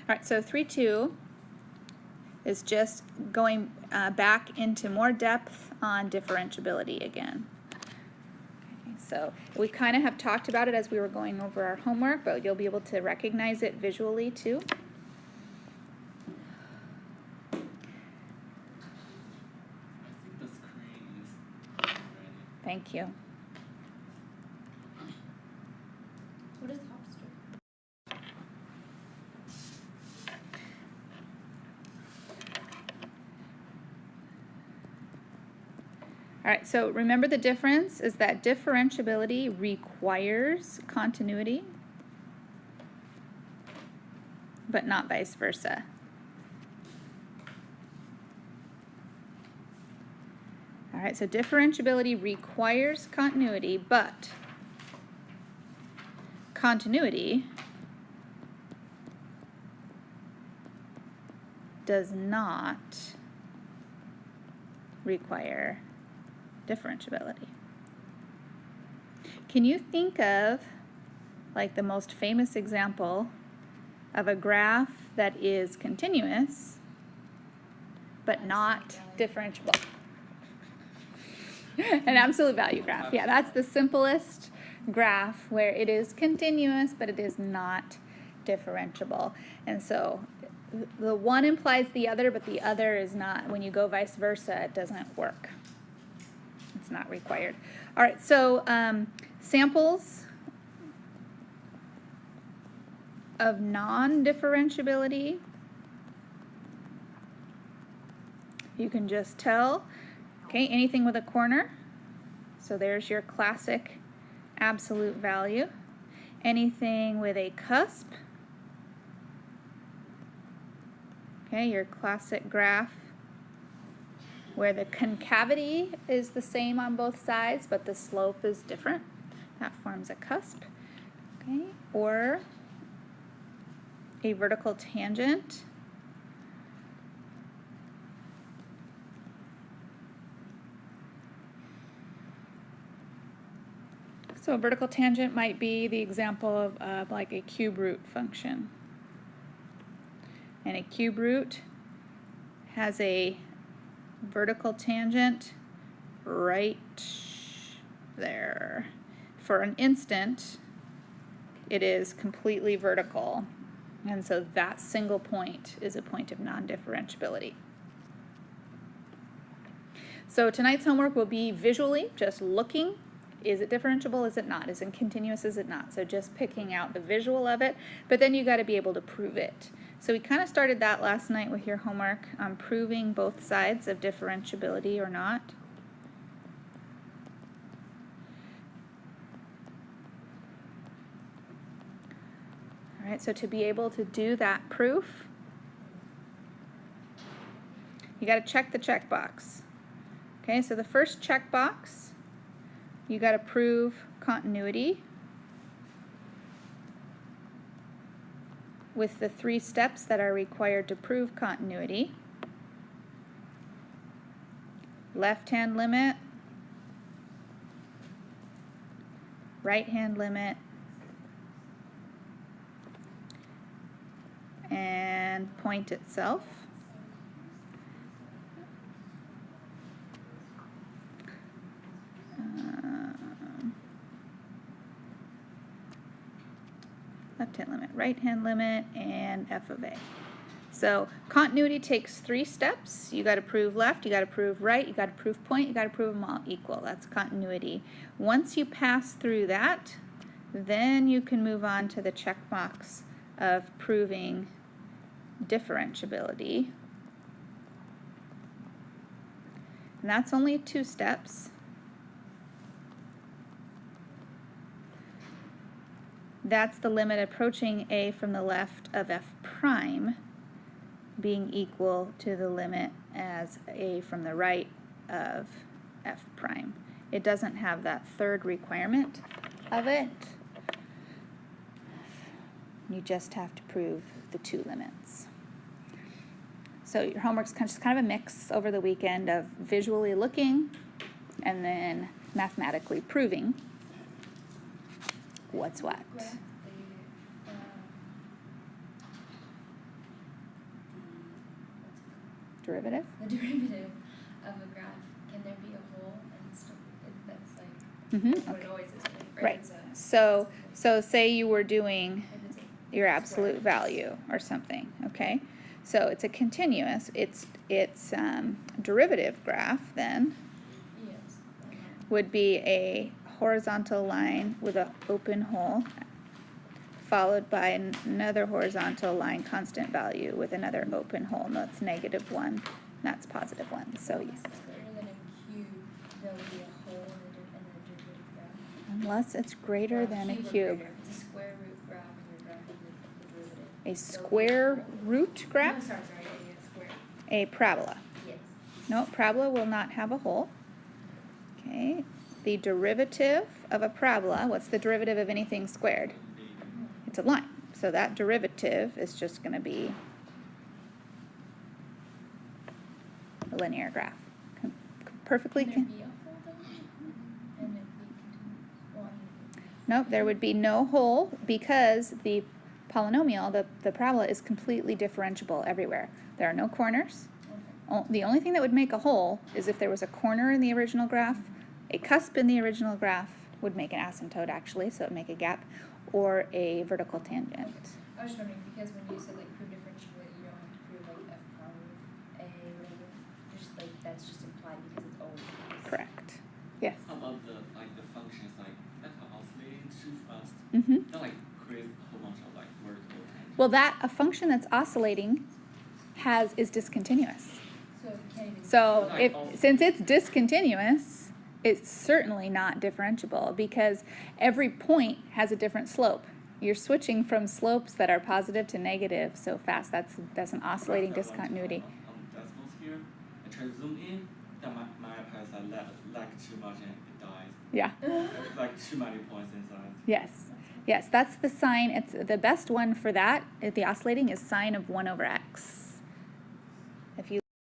right, so 3.2 is just going back into more depth on differentiability again. Okay, so we kind of have talked about it as we were going over our homework, but you'll be able to recognize it visually too. Thank you. What is Hofstra? All right, so remember the difference is that differentiability requires continuity, but not vice versa. All right, so differentiability requires continuity, but continuity does not require differentiability. Can you think of like the most famous example of a graph that is continuous but not differentiable? An absolute value graph. Yeah, that's the simplest graph where it is continuous but it is not differentiable. And so the one implies the other, but the other is not. When you go vice versa, it doesn't work. It's not required. All right, so samples of non-differentiability. You can just tell, okay, anything with a corner. So there's your classic absolute value. Anything with a cusp. Okay, your classic graph where the concavity is the same on both sides, but the slope is different. That forms a cusp. Okay, or a vertical tangent. So a vertical tangent might be the example of like a cube root function. And a cube root has a vertical tangent right there. For an instant, it is completely vertical. And so that single point is a point of non-differentiability. So tonight's homework will be visually, just looking. Is it differentiable? Is it not? Is it continuous? Is it not? So just picking out the visual of it, but then you got to be able to prove it. So we kind of started that last night with your homework on proving both sides of differentiability or not. All right, so to be able to do that proof, you got to check the checkbox. Okay, so the first checkbox, you got to prove continuity with the 3 steps that are required to prove continuity. Left-hand limit, right-hand limit, and point itself. Left-hand limit, right-hand limit, and f of a. So continuity takes 3 steps. You got to prove left, you got to prove right, you got to prove point, you got to prove them all equal. That's continuity. Once you pass through that, then you can move on to the checkbox of proving differentiability. And that's only 2 steps. That's the limit approaching a from the left of f prime being equal to the limit as a from the right of f prime. It doesn't have that third requirement of it. You just have to prove the 2 limits. So your homework's just kind of a mix over the weekend of visually looking and then mathematically proving what's what. Derivative? The derivative of a graph, can there be a hole and still, that's like, Mm-hmm. what it always is, right? Right. It's a- So say you were doing if it's a your square. absolute value or something, okay? So it's a continuous, it's derivative graph then Yes. would be a horizontal line with an open hole followed by another horizontal line, constant value, with another open hole. And that's -1, that's +1. So Unless it's greater than a cube, there'll be a hole in the derivative graph. unless it's greater Or than a or cube. greater. If it's a square root graph and you're graphing the derivative. A there'll be square hole. root No, graph? sorry, a square. A parabola. Yes. No, parabola will not have a hole. Okay, the derivative of a parabola, what's the derivative of anything squared? It's a line. So that derivative is just going to be a linear graph. Perfectly. Can there be a hole though? And it be continuous? Well, I mean, Nope, there would be no hole because the polynomial, the parabola, is completely differentiable everywhere. There are no corners. okay. The only thing that would make a hole is if there was a corner in the original graph, a cusp in the original graph would make an asymptote actually, so it would make a gap, or a vertical tangent. I was just wondering, because when you said like prove differentiability, you don't have to prove like f power of a whatever. Just like that's just implied because it's always the case. Correct. Yes. How about the functions that are oscillating too fast? Mm-hmm. That creates a whole bunch of vertical tangents. Well, a function that's oscillating is discontinuous. So it can't even. So Right. since it's discontinuous, it's certainly not differentiable because every point has a different slope. You're switching from slopes that are positive to negative so fast. That's an oscillating Right, that one discontinuity. on decimals here, I try to zoom in, then my iPad is lag too much and it dies. Yeah. There's too many points inside. Yes. Yes, that's the sign. It's the best one for that. The oscillating is sine of 1 over x.